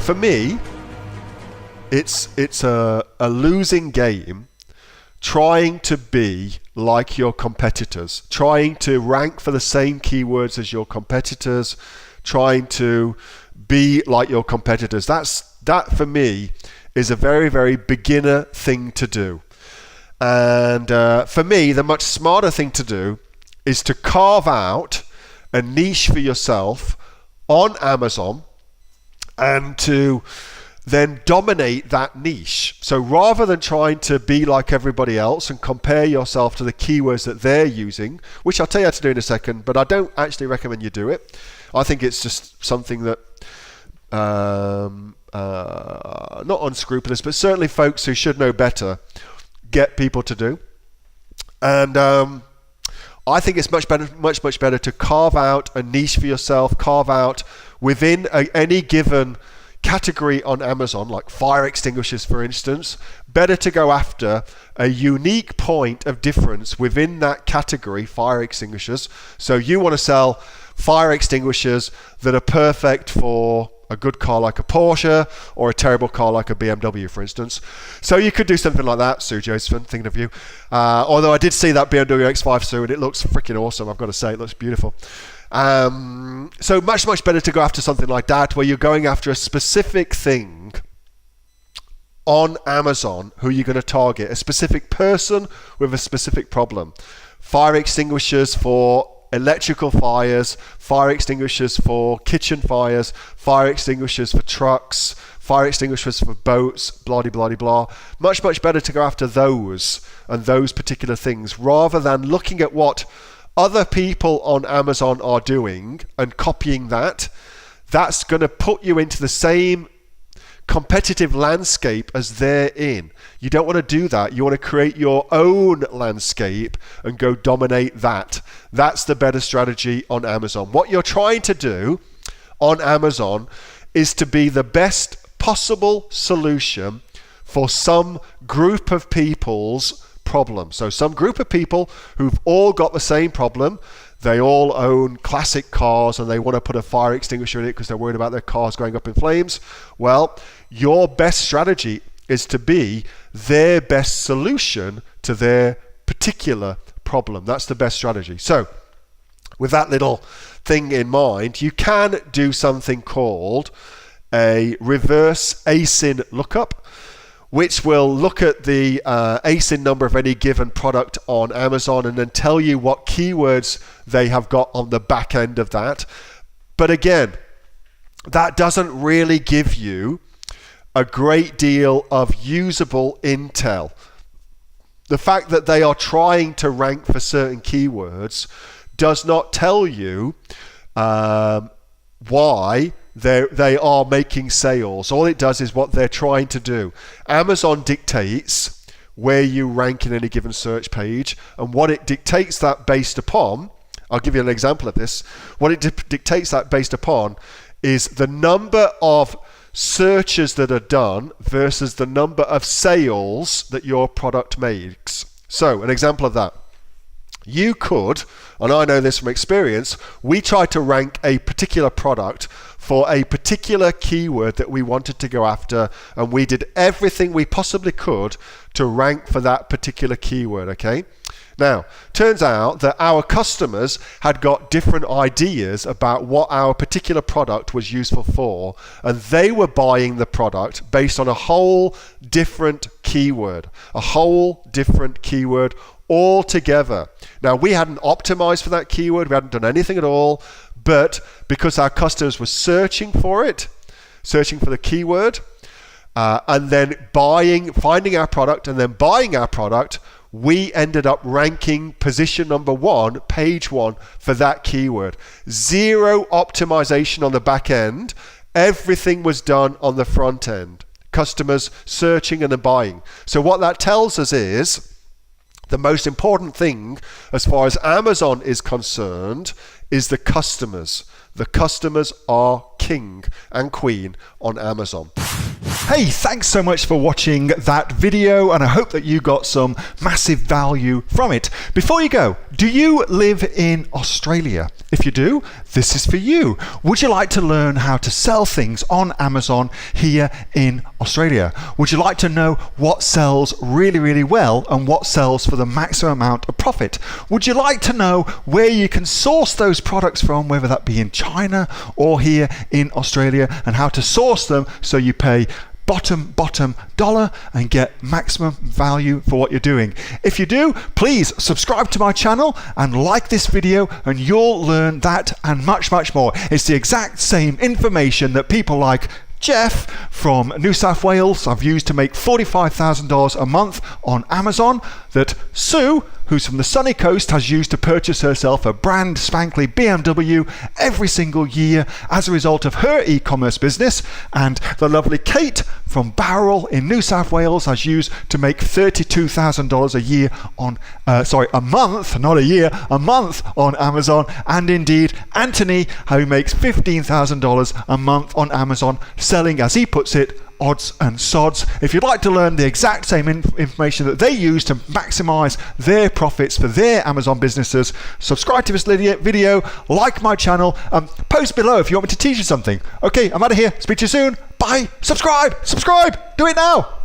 for me, it's a losing game trying to be like your competitors, trying to rank for the same keywords as your competitors, trying to be like your competitors. That for me is a very, very beginner thing to do. And for me, the much smarter thing to do is to carve out a niche for yourself on Amazon and to then dominate that niche. So rather than trying to be like everybody else and compare yourself to the keywords that they're using, which I'll tell you how to do in a second, but I don't actually recommend you do it. I think it's just something that not unscrupulous, but certainly folks who should know better get people to do. And I think it's much better to carve out a niche for yourself, carve out within any given category on Amazon, like fire extinguishers, for instance. Better to go after a unique point of difference within that category, fire extinguishers. So you want to sell fire extinguishers that are perfect for a good car like a Porsche or a terrible car like a BMW, for instance. So you could do something like that, Sue Josephine, thinking of you. Although I did see that BMW X5, Sue, and it looks freaking awesome, I've got to say. It looks beautiful. So much better to go after something like that, where you're going after a specific thing on Amazon who you're going to target, a specific person with a specific problem. Fire extinguishers for electrical fires, fire extinguishers for kitchen fires, fire extinguishers for trucks, fire extinguishers for boats, blah, blah, blah, blah. Much better to go after those and those particular things rather than looking at what other people on Amazon are doing and copying that. That's going to put you into the same competitive landscape as they're in. You don't want to do that. You want to create your own landscape and go dominate that. That's the better strategy on Amazon. What you're trying to do on Amazon is to be the best possible solution for some group of people's problem. So some group of people who've all got the same problem. They all own classic cars and they want to put a fire extinguisher in it because they're worried about their cars going up in flames. Well, your best strategy is to be their best solution to their particular problem. That's the best strategy. So with that little thing in mind, you can do something called a reverse ASIN lookup, which will look at the ASIN number of any given product on Amazon and then tell you what keywords they have got on the back end of that. But again, that doesn't really give you a great deal of usable intel. The fact that they are trying to rank for certain keywords does not tell you why they are making sales. All it does is what they're trying to do. Amazon dictates where you rank in any given search page, and what it dictates that based upon, I'll give you an example of this, what it dictates that based upon is the number of searches that are done versus the number of sales that your product makes. So an example of that. You could, and I know this from experience, we tried to rank a particular product for a particular keyword that we wanted to go after, and we did everything we possibly could to rank for that particular keyword, okay? Now, turns out that our customers had got different ideas about what our particular product was useful for, and they were buying the product based on a whole different keyword altogether. Now, we hadn't optimized for that keyword, we hadn't done anything at all, but because our customers were searching for it, searching for the keyword, and then finding our product and then buying our product, we ended up ranking position number 1, page 1 for that keyword. Zero optimization on the back end. Everything was done on the front end. Customers searching and then buying. So what that tells us is the most important thing as far as Amazon is concerned is the customers. The customers are king and queen on Amazon. Hey, thanks so much for watching that video, and I hope that you got some massive value from it. Before you go, do you live in Australia? If you do, this is for you. Would you like to learn how to sell things on Amazon here in Australia? Would you like to know what sells really, really well and what sells for the maximum amount of profit? Would you like to know where you can source those products from, whether that be in China or here in Australia, and how to source them so you pay bottom dollar and get maximum value for what you're doing? If you do, please subscribe to my channel and like this video, and you'll learn that and much more. It's the exact same information that people like Jeff from New South Wales I've used to make $45,000 a month on Amazon, that Sue, who's from the sunny coast, has used to purchase herself a brand spankly BMW every single year as a result of her e-commerce business, and the lovely Kate from Bowral in New South Wales has used to make $32,000 a year on a month, not a year, a month on Amazon, and indeed Anthony, who makes $15,000 a month on Amazon, selling, as he puts it, odds and sods. If you'd like to learn the exact same information that they use to maximize their profits for their Amazon businesses, subscribe to this video, like my channel, post below if you want me to teach you something. Okay, I'm out of here. Speak to you soon. Bye. Subscribe. Do it now.